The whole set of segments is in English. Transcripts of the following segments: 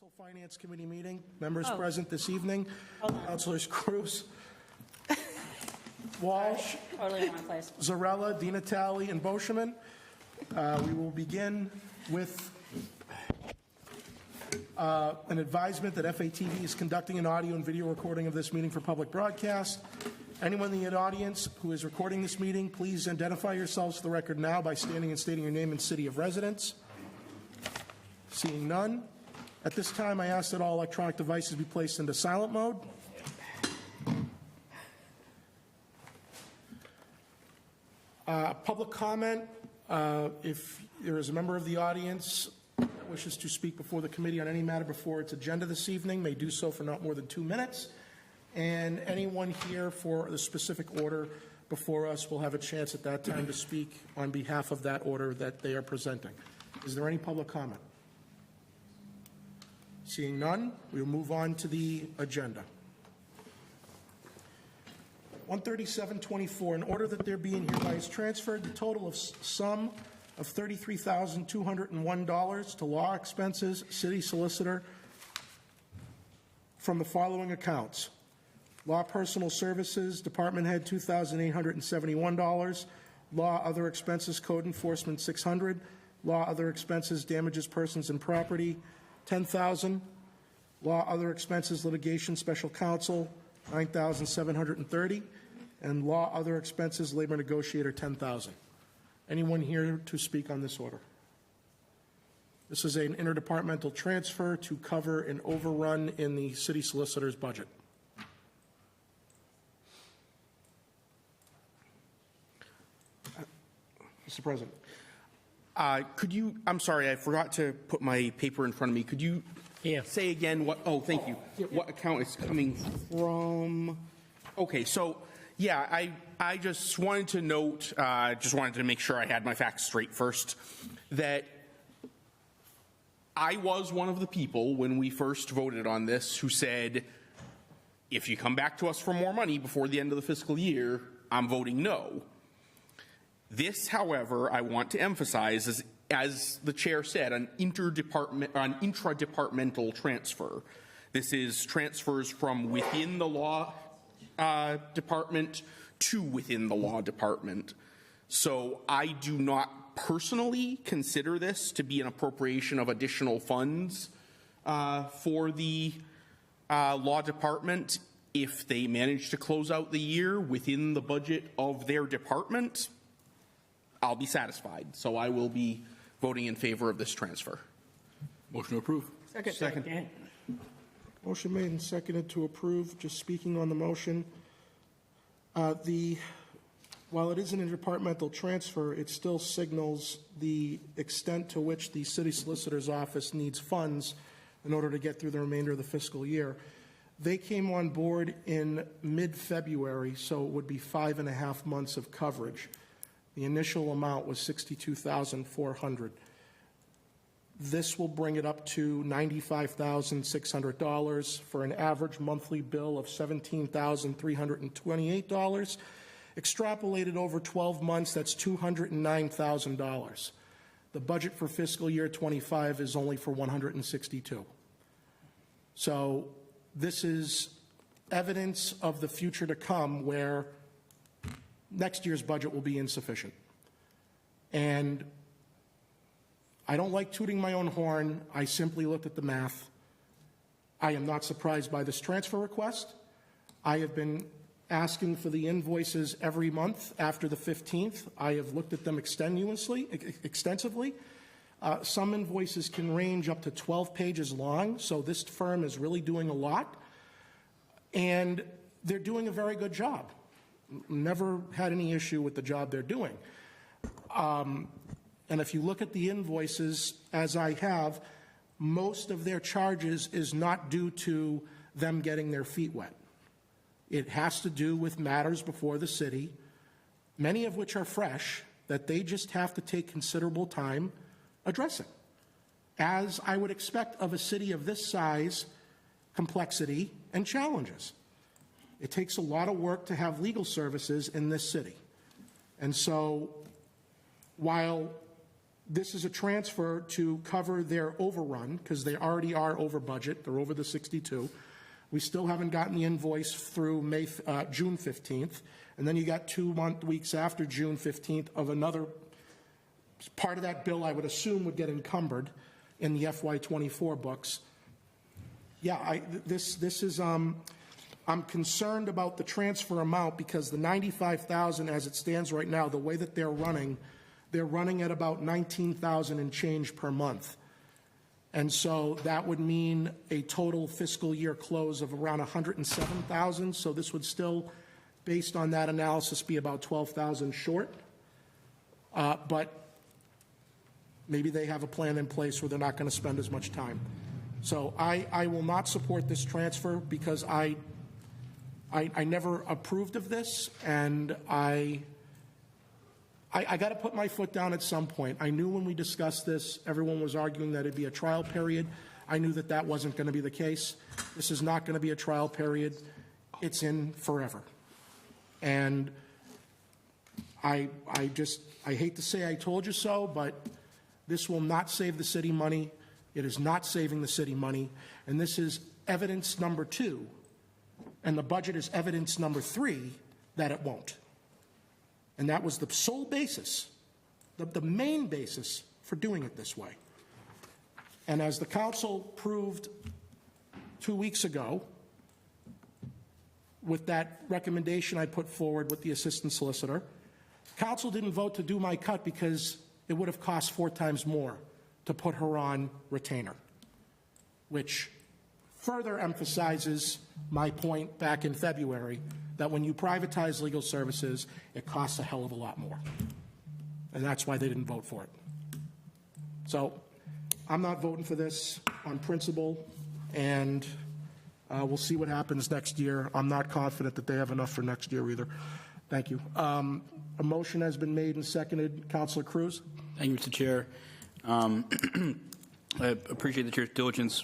Council Finance Committee meeting. Members present this evening. Councilors Cruz, Walsh, Totally wrong place. Zarella, Di Natale, and Boschman. We will begin with an advisement that FATV is conducting an audio and video recording of this meeting for public broadcast. Anyone in the audience who is recording this meeting, please identify yourselves for the record now by standing and stating your name and city of residence. Seeing none. At this time, I ask that all electronic devices be placed into silent mode. Public comment. If there is a member of the audience that wishes to speak before the committee on any matter before its agenda this evening, may do so for not more than 2 minutes. And anyone here for the specific order before us will have a chance at that time to speak on behalf of that order that they are presenting. Is there any public comment? Seeing none, we will move on to the agenda. 13724, in order that there be and hereby is transferred the total of sum of $33,201 to law expenses, city solicitor, from the following accounts: law personal services, department head $2,871, law other expenses, code enforcement $600, law other expenses, damages persons and property $10,000, law other expenses, litigation, special counsel $9,730, and law other expenses, labor negotiator $10,000. Anyone here to speak on this order? This is an interdepartmental transfer to cover an overrun in the city solicitor's budget. Mr. President. Could you, I'm sorry, I forgot to put my paper in front of me. Could you say again what, oh, thank you, what account it's coming from? Okay, so, yeah, I just wanted to note, just wanted to make sure I had my facts straight first, that I was one of the people when we first voted on this who said, if you come back to us for more money before the end of the fiscal year, I'm voting no. This, however, I want to emphasize is, as the chair said, an intradepartmental transfer. This is transfers from within the law department to within the law department. So I do not personally consider this to be an appropriation of additional funds for the law department. If they manage to close out the year within the budget of their department, I'll be satisfied. So I will be voting in favor of this transfer. Motion to approve. Second. Motion made and seconded to approve. Just speaking on the motion, while it is an interdepartmental transfer, it still signals the extent to which the city solicitor's office needs funds in order to get through the remainder of the fiscal year. They came on board in mid-February, so it would be 5.5 months of coverage. The initial amount was $62,400. This will bring it up to $95,600 for an average monthly bill of $17,328. Extrapolated over 12 months, that's $209,000. The budget for fiscal year 25 is only for $162,000. So this is evidence of the future to come, where next year's budget will be insufficient. And I don't like tooting my own horn. I simply looked at the math. I am not surprised by this transfer request. I have been asking for the invoices every month after the 15th. I have looked at them extensively. Some invoices can range up to 12 pages long, so this firm is really doing a lot. And they're doing a very good job. Never had any issue with the job they're doing. And if you look at the invoices, as I have, most of their charges is not due to them getting their feet wet. It has to do with matters before the city, many of which are fresh, that they just have to take considerable time addressing, as I would expect of a city of this size, complexity, and challenges. It takes a lot of work to have legal services in this city. And so while This is a transfer to cover their overrun, because they already are over budget. They're over the 62. We still haven't gotten the invoice through June 15th. And then you got 2 weeks after June 15th of another part of that bill I would assume would get encumbered in the FY24 books. Yeah, this is, I'm concerned about the transfer amount, because the 95,000 as it stands right now, the way that they're running at about 19,000 and change per month. And so that would mean a total fiscal year close of around 107,000. So this would still, based on that analysis, be about 12,000 short. But maybe they have a plan in place where they're not going to spend as much time. So I will not support this transfer, because I never approved of this, and I got to put my foot down at some point. I knew when we discussed this, everyone was arguing that it'd be a trial period. I knew that that wasn't going to be the case. This is not going to be a trial period. It's in forever. And I hate to say I told you so, but this will not save the city money. It is not saving the city money. And this is evidence number 2. And the budget is evidence number 3 that it won't. And that was the sole basis, the main basis for doing it this way. And as the council proved 2 weeks ago, with that recommendation I put forward with the assistant solicitor, council didn't vote to do my cut because it would have cost 4 times more to put her on retainer, which further emphasizes my point back in February that when you privatize legal services, it costs a hell of a lot more. And that's why they didn't vote for it. So I'm not voting for this on principle, and we'll see what happens next year. I'm not confident that they have enough for next year either. Thank you. A motion has been made and seconded. Councilor Cruz? Thank you, Mr. Chair. I appreciate the Chair's diligence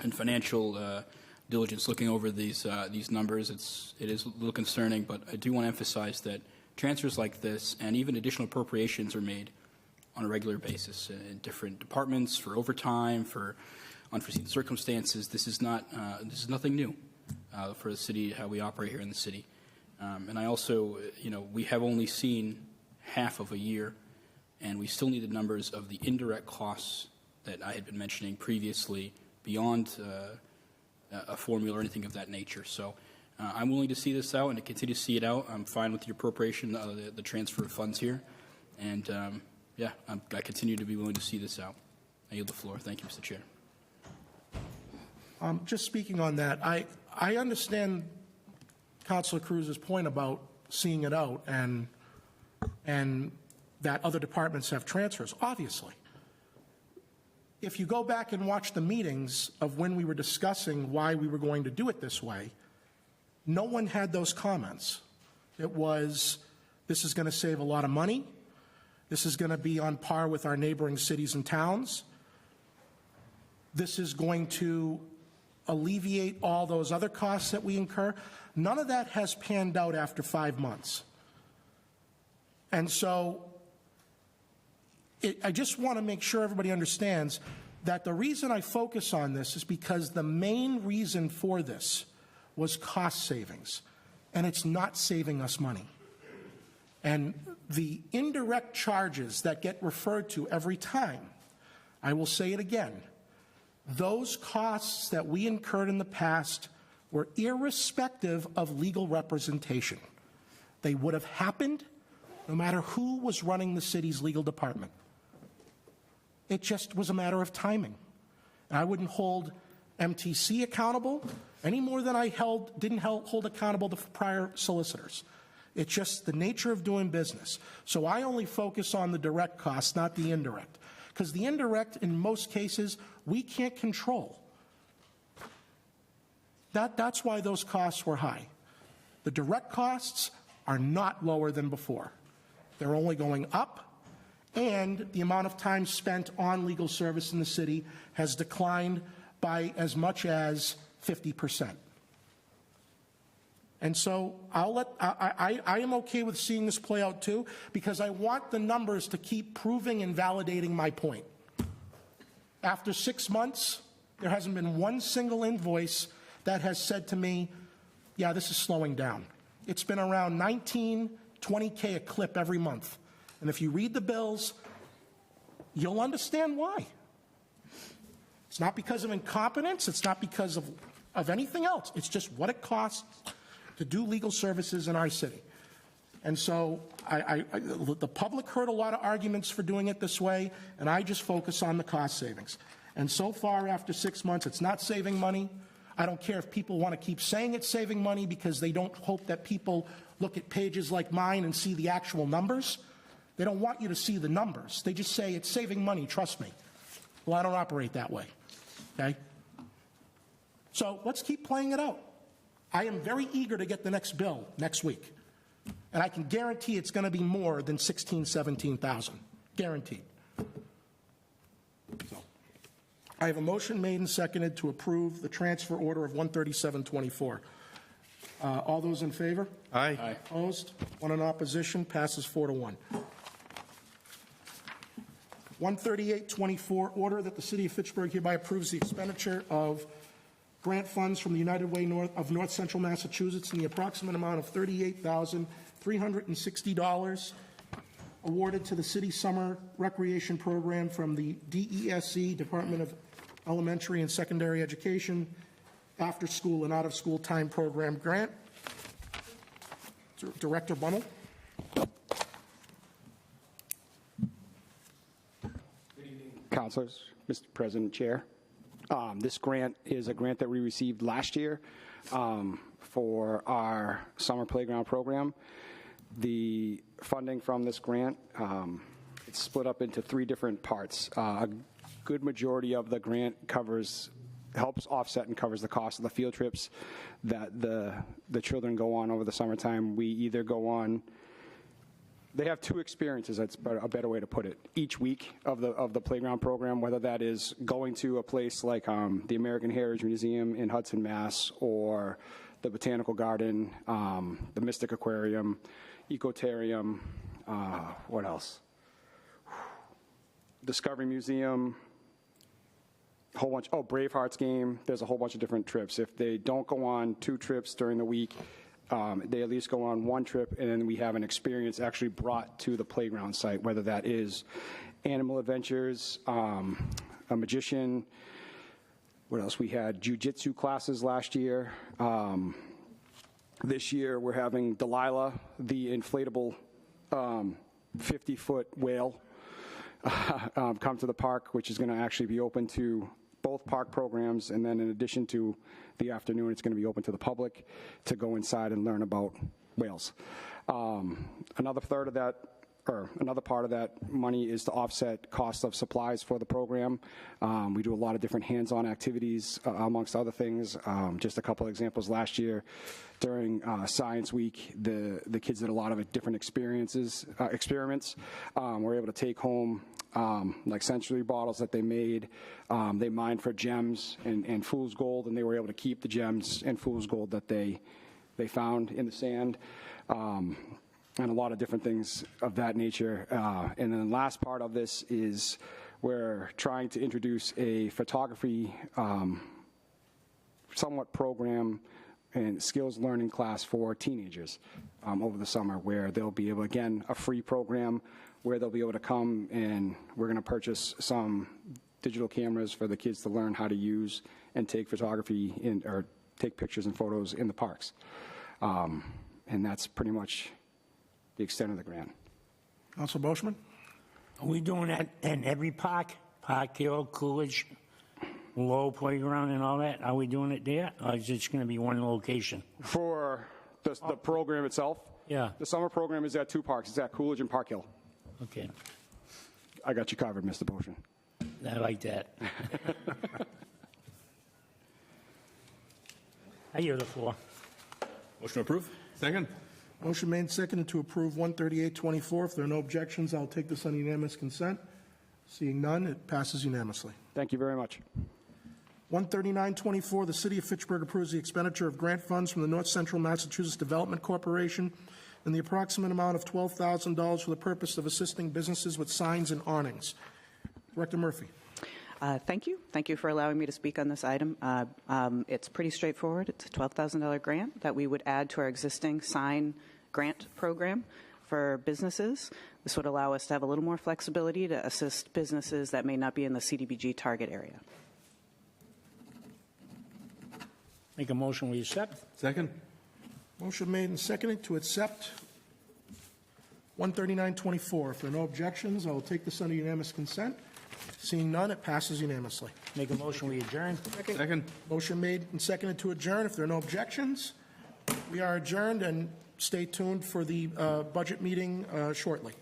and financial diligence looking over these numbers. It is a little concerning, but I do want to emphasize that transfers like this and even additional appropriations are made on a regular basis in different departments for overtime, for unforeseen circumstances. This is nothing new for the city, how we operate here in the city. And I also, we have only seen half of a year, and we still need the numbers of the indirect costs that I had been mentioning previously beyond a formula or anything of that nature. So I'm willing to see this out and to continue to see it out. I'm fine with the appropriation, the transfer of funds here. And, I continue to be willing to see this out. I yield the floor. Thank you, Mr. Chair. Just speaking on that, I understand Councilor Cruz's point about seeing it out and that other departments have transfers, obviously. If you go back and watch the meetings of when we were discussing why we were going to do it this way, no one had those comments. It was, this is going to save a lot of money. This is going to be on par with our neighboring cities and towns. This is going to alleviate all those other costs that we incur. None of that has panned out after 5 months. And so I just want to make sure everybody understands that the reason I focus on this is because the main reason for this was cost savings, and it's not saving us money. And the indirect charges that get referred to every time, I will say it again, those costs that we incurred in the past were irrespective of legal representation. They would have happened no matter who was running the city's legal department. It just was a matter of timing. And I wouldn't hold MTC accountable any more than I didn't hold accountable the prior solicitors. It's just the nature of doing business. So I only focus on the direct costs, not the indirect. Because the indirect, in most cases, we can't control. That's why those costs were high. The direct costs are not lower than before. They're only going up, and the amount of time spent on legal service in the city has declined by as much as 50%. And so I am okay with seeing this play out too, because I want the numbers to keep proving and validating my point. After 6 months, there hasn't been one single invoice that has said to me, yeah, this is slowing down. It's been around 19, 20K a clip every month. And if you read the bills, you'll understand why. It's not because of incompetence. It's not because of anything else. It's just what it costs to do legal services in our city. And so the public heard a lot of arguments for doing it this way, and I just focus on the cost savings. And so far, after 6 months, it's not saving money. I don't care if people want to keep saying it's saving money because they don't hope that people look at pages like mine and see the actual numbers. They don't want you to see the numbers. They just say it's saving money, trust me. Well, I don't operate that way, okay? So let's keep playing it out. I am very eager to get the next bill next week. And I can guarantee it's going to be more than 16,000, 17,000. Guaranteed. So, I have a motion made and seconded to approve the transfer order of 13724. All those in favor? Aye. Aye. Opposed? One in opposition. Passes 4-1. 13824, order that the City of Fitchburg hereby approves the expenditure of grant funds from the United Way of North Central Massachusetts in the approximate amount of $38,360 awarded to the city summer recreation program from the DESE, Department of Elementary and Secondary Education, after school and out of school time program grant. Director Bunnell. Councilors, Mr. President, Chair. This grant is a grant that we received last year for our summer playground program. The funding from this grant, it's split up into 3 different parts. A good majority of the grant helps offset and covers the cost of the field trips that the children go on over the summertime. We either go on, they have 2 experiences, that's a better way to put it, each week of the playground program, whether that is going to a place like the American Heritage Museum in Hudson, Mass., or the Botanical Garden, the Mystic Aquarium, Ecotarium, what else? Discovery Museum, a whole bunch, Bravehearts game. There's a whole bunch of different trips. If they don't go on 2 trips during the week, they at least go on 1 trip, and then we have an experience actually brought to the playground site, whether that is animal adventures, a magician. What else? We had jujitsu classes last year. This year we're having Delilah, the inflatable 50-foot whale, come to the park, which is going to actually be open to both park programs, and then in addition to the afternoon, it's going to be open to the public to go inside and learn about whales. Another part of that money is to offset cost of supplies for the program. We do a lot of different hands-on activities, amongst other things. Just a couple of examples. Last year, during Science Week, the kids did a lot of different experiments. Were able to take home like sensory bottles that they made. They mined for gems and fool's gold, and they were able to keep the gems and fool's gold that they found in the sand. And a lot of different things of that nature. And then the last part of this is we're trying to introduce a photography somewhat program and skills learning class for teenagers over the summer, where they'll be able, again, a free program where they'll be able to come, and we're going to purchase some digital cameras for the kids to learn how to use and take photography or take pictures and photos in the parks. And that's pretty much the extent of the grant. Council Boschman? Are we doing that in every park? Park Hill, Coolidge, Low Playground and all that? Are we doing it there? Or is it just going to be one location? For the program itself? Yeah. The summer program is at 2 parks. It's at Coolidge and Park Hill. Okay. I got you covered, Mr. Boshin. I like that. I hear the floor. Motion to approve? Second. Motion made and seconded to approve 13824. If there are no objections, I'll take this on unanimous consent. Seeing none, it passes unanimously. Thank you very much. 13924, the City of Fitchburg approves the expenditure of grant funds from the North Central Massachusetts Development Corporation in the approximate amount of $12,000 for the purpose of assisting businesses with signs and awnings. Director Murphy. Thank you. Thank you for allowing me to speak on this item. It's pretty straightforward. It's a $12,000 grant that we would add to our existing sign grant program for businesses. This would allow us to have a little more flexibility to assist businesses that may not be in the CDBG target area. Make a motion, we accept. Second. Motion made and seconded to accept 13924. If there are no objections, I will take this under unanimous consent. Seeing none, it passes unanimously. Make a motion, we adjourn. Second. Motion made and seconded to adjourn. If there are no objections, we are adjourned, and stay tuned for the budget meeting shortly.